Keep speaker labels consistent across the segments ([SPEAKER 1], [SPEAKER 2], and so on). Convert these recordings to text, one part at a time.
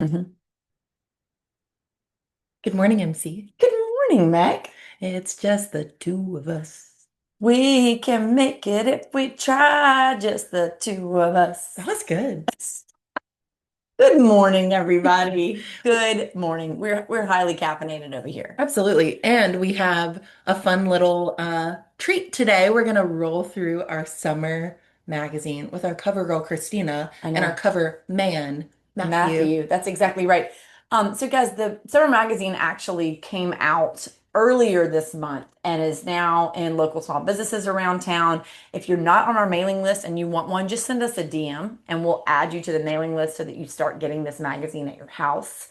[SPEAKER 1] Mhm.
[SPEAKER 2] Good morning, MC.
[SPEAKER 1] Good morning, Meg.
[SPEAKER 2] It's just the two of us.
[SPEAKER 1] We can make it if we try, just the two of
[SPEAKER 2] That
[SPEAKER 1] us.
[SPEAKER 2] was good.
[SPEAKER 1] Good morning, everybody. Good morning. We're highly caffeinated over here.
[SPEAKER 2] Absolutely. And we have a fun little treat today. We're going to roll through our summer magazine with our cover girl, Christina,
[SPEAKER 1] I
[SPEAKER 2] and our
[SPEAKER 1] know.
[SPEAKER 2] cover man, Matthew.
[SPEAKER 1] Matthew, that's exactly right. So guys, the Summer Magazine actually came out earlier this month and is now in local small businesses around town. If you're not on our mailing list and you want one, just send us a DM and we'll add you to the mailing list so that you start getting this magazine at your house.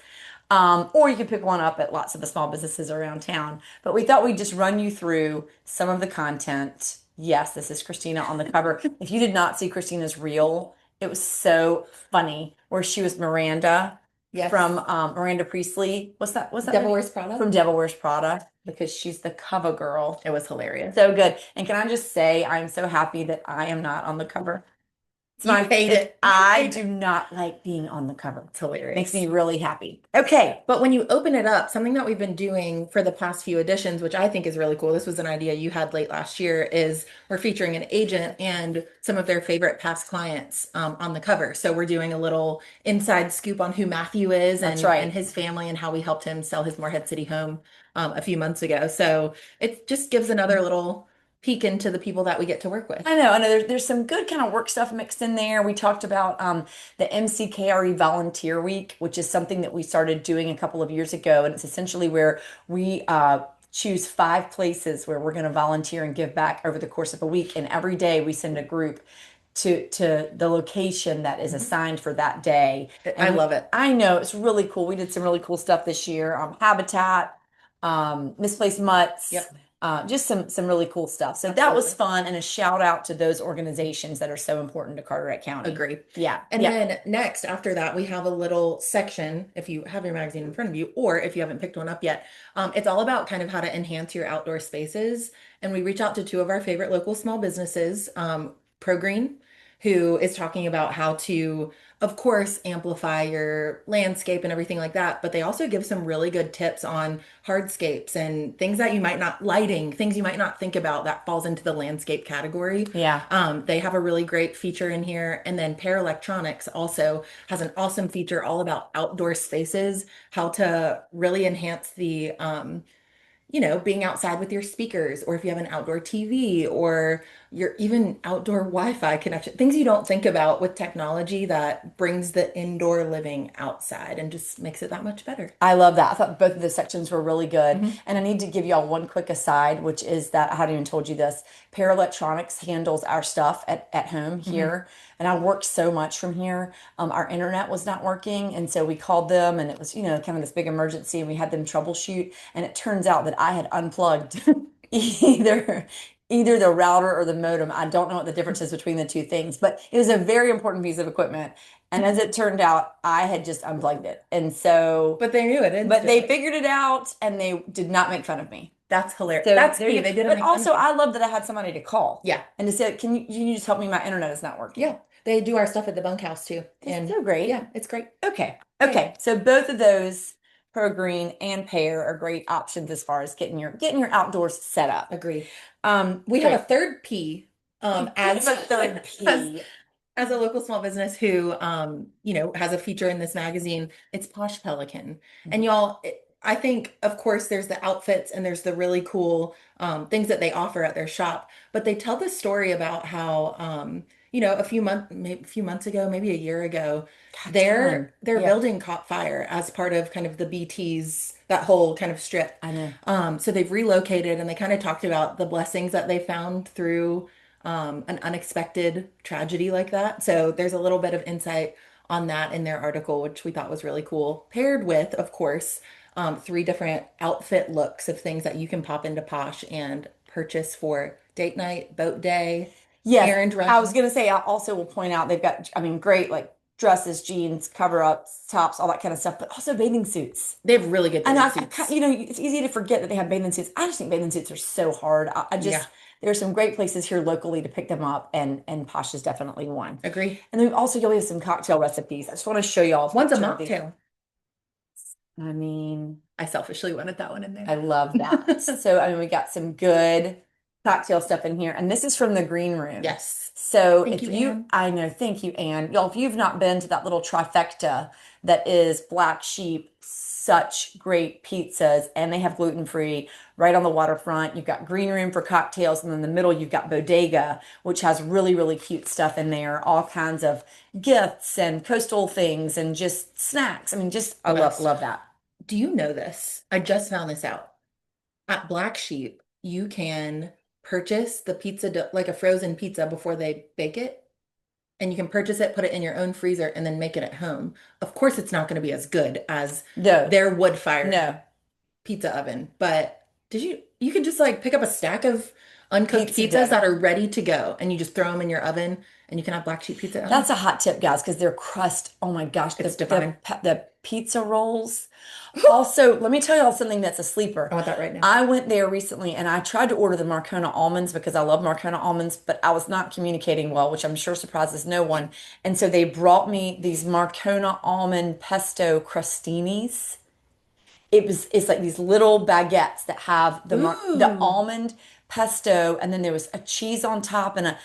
[SPEAKER 1] Or you can pick one up at lots of the small businesses around town. But we thought we'd just run you through some of the content. Yes, this is Christina on the cover. If you did not see Christina's reel, it was so funny where she was Miranda
[SPEAKER 2] Yes.
[SPEAKER 1] from Miranda Priestley. What's that
[SPEAKER 2] Devil
[SPEAKER 1] movie?
[SPEAKER 2] Wears Prada.
[SPEAKER 1] From Devil Wears Prada because she's the cover girl.
[SPEAKER 2] It was hilarious.
[SPEAKER 1] So good. And can I just say, I'm so happy that I am not on the cover.
[SPEAKER 2] You hate it. You
[SPEAKER 1] I
[SPEAKER 2] hate
[SPEAKER 1] do
[SPEAKER 2] it.
[SPEAKER 1] not like being on the cover.
[SPEAKER 2] It's
[SPEAKER 1] Makes me
[SPEAKER 2] hilarious.
[SPEAKER 1] really happy. Okay.
[SPEAKER 2] But when you open it up, something that we've been doing for the past few editions, which I think is really cool, this was an idea you had late last year, is we're featuring an agent and some of their favorite past clients on the cover. So we're doing a little inside scoop on who Matthew is
[SPEAKER 1] That's
[SPEAKER 2] and
[SPEAKER 1] right.
[SPEAKER 2] his family and how we helped him sell his Morehead City home a few months ago. So it just gives another little peek into the people that we get to work with.
[SPEAKER 1] I know. There's some good kind of work stuff mixed in there. We talked about the MCKRE Volunteer Week, which is something that we started doing a couple of years ago, and it's essentially where we choose 5 places where we're going to volunteer and give back over the course of a week, and every day we send a group to the location that is
[SPEAKER 2] Mhm.
[SPEAKER 1] assigned for that day.
[SPEAKER 2] I
[SPEAKER 1] And
[SPEAKER 2] love it.
[SPEAKER 1] I know it's really cool. We did some really cool stuff this year. Habitat, misplaced mutts,
[SPEAKER 2] Yep,
[SPEAKER 1] just some really cool stuff. So that was
[SPEAKER 2] absolutely.
[SPEAKER 1] fun, and a shout out to those organizations that are so important to Carteret County.
[SPEAKER 2] Agree.
[SPEAKER 1] Yeah,
[SPEAKER 2] And
[SPEAKER 1] yeah.
[SPEAKER 2] then next, after that, we have a little section, if you have your magazine in front of you, or if you haven't picked one up yet, it's all about kind of how to enhance your outdoor spaces. And we reach out to two of our favorite local small businesses, Progreen, who is talking about how to, of course, amplify your landscape and everything like that. But they also give some really good tips on hardscapes and things that you might not, lighting, things you might not think about that falls into the landscape category.
[SPEAKER 1] Yeah.
[SPEAKER 2] They have a really great feature in here. And then Pair Electronics also has an awesome feature all about outdoor spaces, how to really enhance the being outside with your speakers, or if you have an outdoor TV or your even outdoor Wi-Fi connection, things you don't think about with technology that brings the indoor living outside and just makes it that much better.
[SPEAKER 1] I love that. I thought both of the sections were really good.
[SPEAKER 2] Mhm.
[SPEAKER 1] And I need to give y'all one quick aside, which is that I hadn't even told you this. Pair Electronics handles our stuff at home
[SPEAKER 2] Mhm.
[SPEAKER 1] here. And I work so much from here. Our internet was not working. And so we called them, and it was, kind of this big emergency. And we had them troubleshoot. And it turns out that I had unplugged either either the router or the modem. I don't know what the difference is between the two things, but it was a very important piece of equipment. And as it turned out, I had just unplugged it. And so,
[SPEAKER 2] But they knew it
[SPEAKER 1] but they
[SPEAKER 2] instantly.
[SPEAKER 1] figured it out and they did not make fun of me.
[SPEAKER 2] That's hilarious.
[SPEAKER 1] So
[SPEAKER 2] That's
[SPEAKER 1] there
[SPEAKER 2] key.
[SPEAKER 1] you go.
[SPEAKER 2] They didn't
[SPEAKER 1] But
[SPEAKER 2] make fun
[SPEAKER 1] also,
[SPEAKER 2] of you.
[SPEAKER 1] I love that I had somebody to call
[SPEAKER 2] Yeah.
[SPEAKER 1] and to say, can you just help me? My internet is not working.
[SPEAKER 2] Yeah. They do our stuff at the bunkhouse too.
[SPEAKER 1] It's
[SPEAKER 2] And
[SPEAKER 1] so great.
[SPEAKER 2] yeah, it's great.
[SPEAKER 1] Okay.
[SPEAKER 2] Okay.
[SPEAKER 1] Okay. So both of those, Pro Green and Pear, are great options as far as getting your outdoors set up.
[SPEAKER 2] Agree. We have a
[SPEAKER 1] Great.
[SPEAKER 2] third P
[SPEAKER 1] We do
[SPEAKER 2] as
[SPEAKER 1] have a third
[SPEAKER 2] as
[SPEAKER 1] P.
[SPEAKER 2] as a local small business who has a feature in this magazine. It's Posh Pelican. And y'all, I think of course there's the outfits and there's the really cool things that they offer at their shop, but they tell the story about how a few months ago, maybe a year ago,
[SPEAKER 1] God,
[SPEAKER 2] their
[SPEAKER 1] time.
[SPEAKER 2] their
[SPEAKER 1] Yeah,
[SPEAKER 2] building caught fire as part of kind of the BT's that whole kind of strip.
[SPEAKER 1] I know.
[SPEAKER 2] So they've relocated and they kind of talked about the blessings that they found through an unexpected tragedy like that. So there's a little bit of insight on that in their article, which we thought was really cool, paired with, of course, 3 different outfit looks of things that you can pop into Posh and purchase for date night, boat day,
[SPEAKER 1] Yes,
[SPEAKER 2] errand
[SPEAKER 1] I was
[SPEAKER 2] run.
[SPEAKER 1] gonna say I also will point out they've got, I mean, great like dresses, jeans, cover ups, tops, all that kind of stuff, but also bathing suits.
[SPEAKER 2] They have really good
[SPEAKER 1] And
[SPEAKER 2] bathing
[SPEAKER 1] you
[SPEAKER 2] suits.
[SPEAKER 1] know, it's easy to forget that they have bathing suits. I just think bathing suits are so hard. I
[SPEAKER 2] Yeah,
[SPEAKER 1] just there are some great places here locally to pick them up, and Posh is definitely one.
[SPEAKER 2] agree.
[SPEAKER 1] And then we've also got we have some cocktail recipes. I just want to show y'all a
[SPEAKER 2] One's a
[SPEAKER 1] picture of these.
[SPEAKER 2] mocktail.
[SPEAKER 1] I mean,
[SPEAKER 2] I selfishly wanted that one in
[SPEAKER 1] I
[SPEAKER 2] there.
[SPEAKER 1] love that. So, I mean, we got some good cocktail stuff in here, and this is from the green room.
[SPEAKER 2] Yes.
[SPEAKER 1] So,
[SPEAKER 2] Thank
[SPEAKER 1] if
[SPEAKER 2] you,
[SPEAKER 1] you,
[SPEAKER 2] Anne.
[SPEAKER 1] I know, thank you, Anne. Y'all, if you've not been to that little trifecta that is Black Sheep, such great pizzas, and they have gluten-free right on the waterfront. You've got green room for cocktails, and in the middle, you've got Bodega, which has really, really cute stuff in there, all kinds of gifts and coastal things and just snacks. I mean, just I
[SPEAKER 2] The
[SPEAKER 1] love
[SPEAKER 2] best.
[SPEAKER 1] love that.
[SPEAKER 2] Do you know this? I just found this out. At Black Sheep, you can purchase the pizza dough, like a frozen pizza before they bake it. And you can purchase it, put it in your own freezer, and then make it at home. Of course, it's not going to be as good as
[SPEAKER 1] No,
[SPEAKER 2] their wood-fired
[SPEAKER 1] no.
[SPEAKER 2] pizza oven. But you can just like pick up a stack of uncooked
[SPEAKER 1] Pizza
[SPEAKER 2] pizzas
[SPEAKER 1] dough.
[SPEAKER 2] that are ready to go, and you just throw them in your oven, and you can have Black Sheep pizza at home.
[SPEAKER 1] That's a hot tip, guys, because their crust, oh my gosh,
[SPEAKER 2] It's divine.
[SPEAKER 1] the pizza rolls. Also, let me tell y'all something that's a
[SPEAKER 2] I
[SPEAKER 1] sleeper.
[SPEAKER 2] want that right now.
[SPEAKER 1] I went there recently and I tried to order the Marcona almonds because I love Marcona almonds, but I was not communicating well, which I'm sure surprises no one. And so they brought me these Marcona almond pesto crostinis. It's like these little baguettes that have the
[SPEAKER 2] Ooh,
[SPEAKER 1] almond pesto, and then there was a cheese on top and a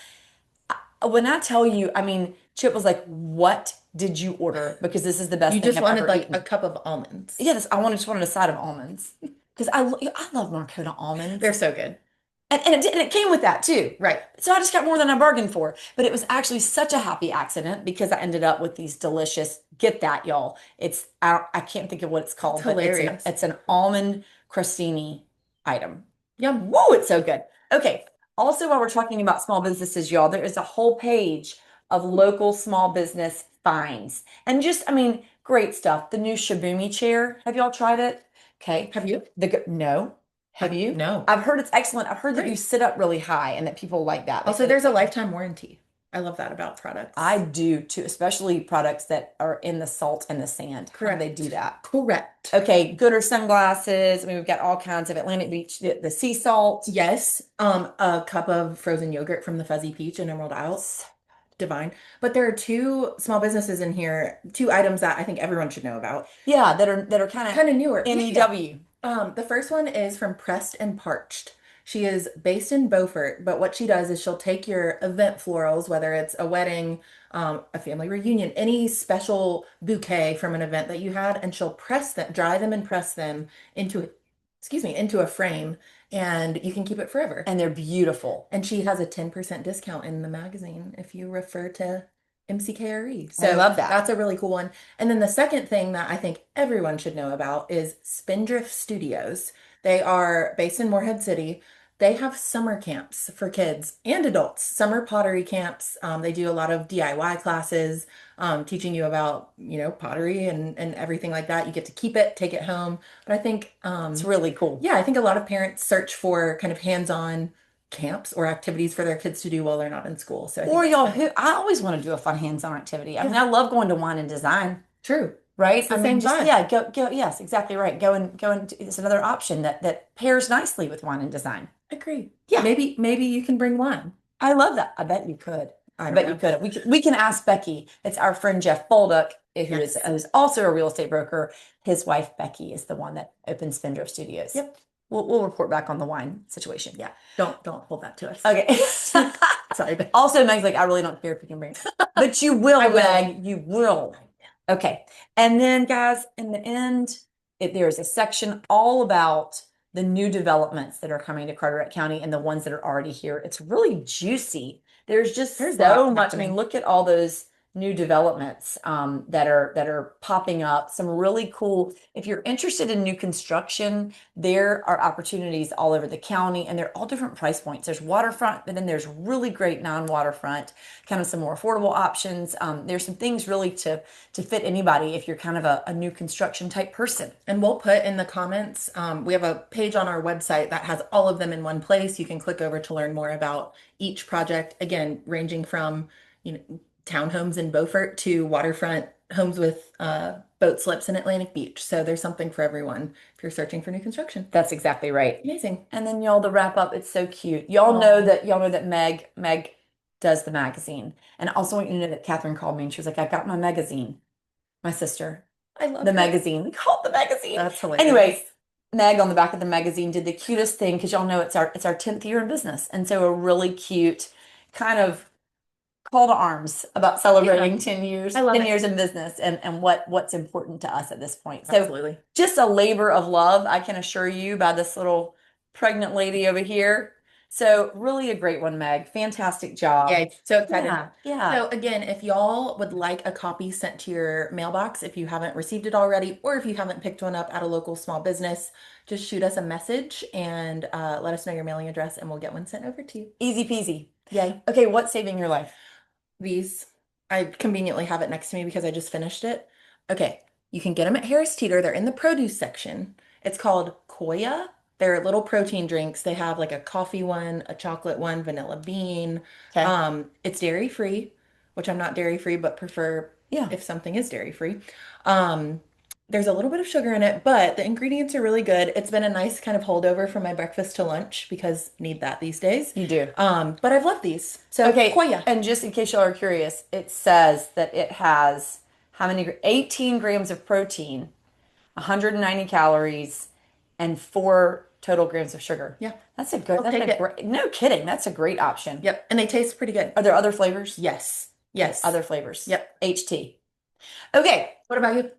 [SPEAKER 1] when I tell you, I mean, Chip was like, "What did you order?" Because this is the
[SPEAKER 2] you
[SPEAKER 1] best thing
[SPEAKER 2] just
[SPEAKER 1] I've
[SPEAKER 2] wanted
[SPEAKER 1] ever
[SPEAKER 2] like a
[SPEAKER 1] eaten.
[SPEAKER 2] cup of almonds.
[SPEAKER 1] Yes, just wanted a side of almonds because I love Marcona
[SPEAKER 2] They're
[SPEAKER 1] almonds,
[SPEAKER 2] so good.
[SPEAKER 1] and it came with that too.
[SPEAKER 2] Right.
[SPEAKER 1] So I just got more than I bargained for. But it was actually such a happy accident because I ended up with these delicious. Get that, y'all! I can't think of what it's
[SPEAKER 2] That's
[SPEAKER 1] called, but
[SPEAKER 2] hilarious.
[SPEAKER 1] it's an almond crostini item.
[SPEAKER 2] Yum.
[SPEAKER 1] Whoa, it's so good. Okay. Also, while we're talking about small businesses, y'all, there is a whole page of local small business finds. And just, I mean, great stuff. The new Shaboomy chair. Have y'all tried it? Okay.
[SPEAKER 2] Have you?
[SPEAKER 1] No. Have you?
[SPEAKER 2] No.
[SPEAKER 1] I've heard it's excellent. I've heard that you
[SPEAKER 2] Great.
[SPEAKER 1] sit up really high and that people like that. They
[SPEAKER 2] Also,
[SPEAKER 1] said it's
[SPEAKER 2] there's a
[SPEAKER 1] excellent.
[SPEAKER 2] lifetime warranty. I love that about
[SPEAKER 1] I
[SPEAKER 2] products.
[SPEAKER 1] do too, especially products that are in the salt and the sand. How do they do
[SPEAKER 2] Correct.
[SPEAKER 1] that?
[SPEAKER 2] Correct.
[SPEAKER 1] Okay, Gooder sunglasses. I mean, we've got all kinds of Atlantic Beach, the sea salt.
[SPEAKER 2] Yes, a cup of frozen yogurt from the Fuzzy Peach in Emerald Isle. Divine. But there are two small businesses in here, two items that I think everyone should know about.
[SPEAKER 1] Yeah, that are kind of
[SPEAKER 2] Kind of newer. Yeah, yeah.
[SPEAKER 1] NEW.
[SPEAKER 2] The first one is from Pressed and Parched. She is based in Beaufort, but what she does is she'll take your event florals, whether it's a wedding, a family reunion, any special bouquet from an event that you had, and she'll press them, dry them and press them into, excuse me, into a frame, and you can keep it forever.
[SPEAKER 1] And they're beautiful.
[SPEAKER 2] And she has a 10% discount in the magazine if you refer to MCKRE.
[SPEAKER 1] I
[SPEAKER 2] So
[SPEAKER 1] love that.
[SPEAKER 2] that's a really cool one. And then the second thing that I think everyone should know about is Spindrift Studios. They are based in Morehead City. They have summer camps for kids and adults, summer pottery camps. They do a lot of DIY classes, teaching you about, pottery and everything like that. You get to keep it, take it home. But I think,
[SPEAKER 1] It's really cool.
[SPEAKER 2] yeah, I think a lot of parents search for kind of hands-on camps or activities for their kids to do while they're not in school. So I think
[SPEAKER 1] Or
[SPEAKER 2] that's
[SPEAKER 1] y'all,
[SPEAKER 2] fun.
[SPEAKER 1] who I always want to do a fun hands-on activity. I mean,
[SPEAKER 2] Yeah,
[SPEAKER 1] I love going to wine and design,
[SPEAKER 2] true.
[SPEAKER 1] right?
[SPEAKER 2] It's
[SPEAKER 1] I
[SPEAKER 2] the
[SPEAKER 1] mean,
[SPEAKER 2] same
[SPEAKER 1] just
[SPEAKER 2] vibe.
[SPEAKER 1] yeah, go. Yes, exactly right. It's another option that pairs nicely with wine and design.
[SPEAKER 2] Agree.
[SPEAKER 1] Yeah,
[SPEAKER 2] Maybe you can bring wine.
[SPEAKER 1] I love that. I bet you could.
[SPEAKER 2] I
[SPEAKER 1] I
[SPEAKER 2] don't
[SPEAKER 1] bet you
[SPEAKER 2] know.
[SPEAKER 1] could. We can ask Becky. It's our friend Jeff Bolduc,
[SPEAKER 2] Yes.
[SPEAKER 1] who's also a real estate broker. His wife Becky is the one that opens Spindrift Studios.
[SPEAKER 2] Yep.
[SPEAKER 1] We'll report back on the wine situation.
[SPEAKER 2] Yeah. Don't hold that to us.
[SPEAKER 1] Okay.
[SPEAKER 2] Sorry, babe.
[SPEAKER 1] Also, Meg's like, I really don't care if you can bring it, but you will,
[SPEAKER 2] I will.
[SPEAKER 1] Meg. You will. Okay. And then, guys, in the end, there's a section all about the new developments that are coming to Carteret County and the ones that are already here. It's really juicy. There's just
[SPEAKER 2] There's a lot
[SPEAKER 1] so much. I mean,
[SPEAKER 2] happening.
[SPEAKER 1] look at all those new developments that are popping up. Some really cool. If you're interested in new construction, there are opportunities all over the county, and they're all different price points. There's waterfront, but then there's really great non-waterfront, kind of some more affordable options. There's some things really to fit anybody if you're kind of a new construction type person.
[SPEAKER 2] And we'll put in the comments, we have a page on our website that has all of them in one place. You can click over to learn more about each project. Again, ranging from, townhomes in Beaufort to waterfront homes with boat slips in Atlantic Beach. So there's something for everyone if you're searching for new construction.
[SPEAKER 1] That's exactly right.
[SPEAKER 2] Amazing.
[SPEAKER 1] And then y'all, the wrap up, it's so cute.
[SPEAKER 2] Oh,
[SPEAKER 1] Y'all know that Meg does the magazine. And I also want you to know that Catherine called me and she was like, I got my magazine, my sister.
[SPEAKER 2] I love
[SPEAKER 1] the
[SPEAKER 2] her.
[SPEAKER 1] magazine. We call it the magazine.
[SPEAKER 2] That's
[SPEAKER 1] Anyway,
[SPEAKER 2] hilarious.
[SPEAKER 1] Meg on the back of the magazine did the cutest thing because y'all know it's our 10th year in business. And so a really cute kind of call to arms about
[SPEAKER 2] Yeah,
[SPEAKER 1] celebrating 10 years,
[SPEAKER 2] I love
[SPEAKER 1] 10
[SPEAKER 2] it.
[SPEAKER 1] years in business and what's important to us at this point. So
[SPEAKER 2] Absolutely.
[SPEAKER 1] just a labor of love, I can assure you, by this little pregnant lady over here. So really a great one, Meg. Fantastic job.
[SPEAKER 2] Yay. So excited.
[SPEAKER 1] Yeah, yeah.
[SPEAKER 2] So again, if y'all would like a copy sent to your mailbox, if you haven't received it already, or if you haven't picked one up at a local small business, just shoot us a message and let us know your mailing address and we'll get one sent over to you.
[SPEAKER 1] Easy peasy.
[SPEAKER 2] Yay.
[SPEAKER 1] Okay, what's saving your life?
[SPEAKER 2] These, I conveniently have it next to me because I just finished it. Okay, you can get them at Harris Teeter. They're in the produce section. It's called Koya. They're little protein drinks. They have like a coffee one, a chocolate one, vanilla bean.
[SPEAKER 1] Okay.
[SPEAKER 2] It's dairy free, which I'm not dairy free, but prefer
[SPEAKER 1] Yeah,
[SPEAKER 2] if something is dairy free. Um, there's a little bit of sugar in it, but the ingredients are really good. It's been a nice kind of holdover from my breakfast to lunch because need that these days.
[SPEAKER 1] you do.
[SPEAKER 2] But I've loved these. So
[SPEAKER 1] Okay,
[SPEAKER 2] Koya.
[SPEAKER 1] and just in case y'all are curious, it says that it has how many? 18 grams of protein, 190 calories, and 4 total grams of sugar.
[SPEAKER 2] Yeah,
[SPEAKER 1] That's
[SPEAKER 2] I'll take
[SPEAKER 1] a
[SPEAKER 2] it.
[SPEAKER 1] great, no kidding, that's a great option.
[SPEAKER 2] Yep. And they taste pretty good.
[SPEAKER 1] Are there other flavors?
[SPEAKER 2] Yes.
[SPEAKER 1] Okay,
[SPEAKER 2] Yes.
[SPEAKER 1] other flavors.
[SPEAKER 2] Yep.
[SPEAKER 1] HT. Okay,
[SPEAKER 2] What about you?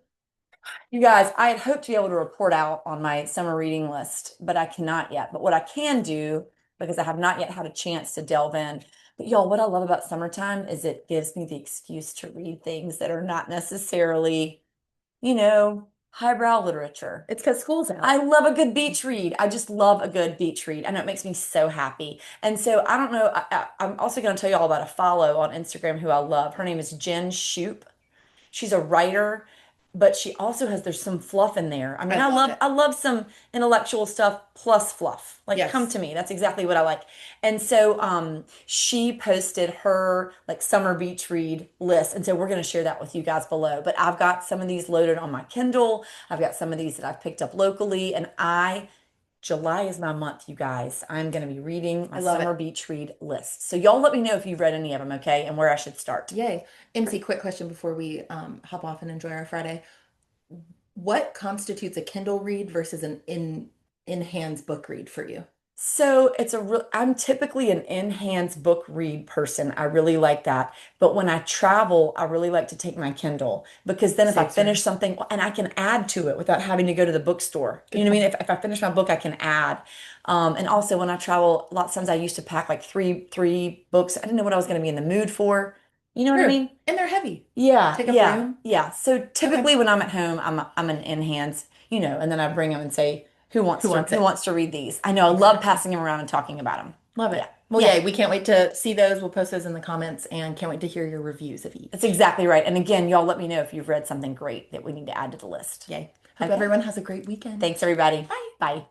[SPEAKER 1] you guys, I had hoped to be able to report out on my summer reading list, but I cannot yet. But what I can do, because I have not yet had a chance to delve in, but y'all, what I love about summertime is it gives me the excuse to read things that are not necessarily, highbrow literature.
[SPEAKER 2] It's because school's out.
[SPEAKER 1] I love a good beach read. I just love a good beach read. I know it makes me so happy. And so I don't know. I'm also going to tell you all about a follow on Instagram who I love. Her name is Jen Shoop. She's a writer, but she also there's some fluff in there. I mean,
[SPEAKER 2] I
[SPEAKER 1] I
[SPEAKER 2] love
[SPEAKER 1] love
[SPEAKER 2] it.
[SPEAKER 1] I love some intellectual stuff plus fluff. Like come
[SPEAKER 2] Yes.
[SPEAKER 1] to me. That's exactly what I like. And so she posted her like summer beach read list. And so we're going to share that with you guys below. But I've got some of these loaded on my Kindle. I've got some of these that I've picked up locally and July is my month, you guys. I'm going to be reading
[SPEAKER 2] I
[SPEAKER 1] my
[SPEAKER 2] love
[SPEAKER 1] summer
[SPEAKER 2] it.
[SPEAKER 1] beach read list. So y'all let me know if you've read any of them, okay? And where I should start.
[SPEAKER 2] Yay. MC, quick question before we hop off and enjoy our Friday. What constitutes a Kindle read versus an in-hands book read for you?
[SPEAKER 1] So I'm typically an in-hands book read person. I really like that. But when I travel, I really like to take my Kindle because then if I
[SPEAKER 2] Saves room.
[SPEAKER 1] finish something and I can add to it without having to go to the bookstore. You
[SPEAKER 2] Good
[SPEAKER 1] know what I mean?
[SPEAKER 2] point.
[SPEAKER 1] If I finish my book, I can add. And also when I travel, a lot of times I used to pack like three books. I didn't know what I was going to be in the mood for. You know what I
[SPEAKER 2] True.
[SPEAKER 1] mean?
[SPEAKER 2] And they're heavy.
[SPEAKER 1] Yeah,
[SPEAKER 2] Take up
[SPEAKER 1] yeah,
[SPEAKER 2] room.
[SPEAKER 1] yeah. So
[SPEAKER 2] Okay.
[SPEAKER 1] typically when I'm at home, I'm an in hands, and then I bring them and say,
[SPEAKER 2] Who wants
[SPEAKER 1] who
[SPEAKER 2] it?
[SPEAKER 1] wants to read these? I know I love
[SPEAKER 2] Exactly.
[SPEAKER 1] passing them around and talking about them.
[SPEAKER 2] Love
[SPEAKER 1] Yeah,
[SPEAKER 2] it. Well,
[SPEAKER 1] yeah,
[SPEAKER 2] yay. We can't wait to see those. We'll post those in the comments and can't wait to hear your reviews of
[SPEAKER 1] that's
[SPEAKER 2] each.
[SPEAKER 1] exactly right. And again, y'all let me know if you've read something great that we need to add to the list.
[SPEAKER 2] Yay. Hope
[SPEAKER 1] Okay.
[SPEAKER 2] everyone has a great weekend.
[SPEAKER 1] Thanks, everybody.
[SPEAKER 2] Bye.
[SPEAKER 1] Bye.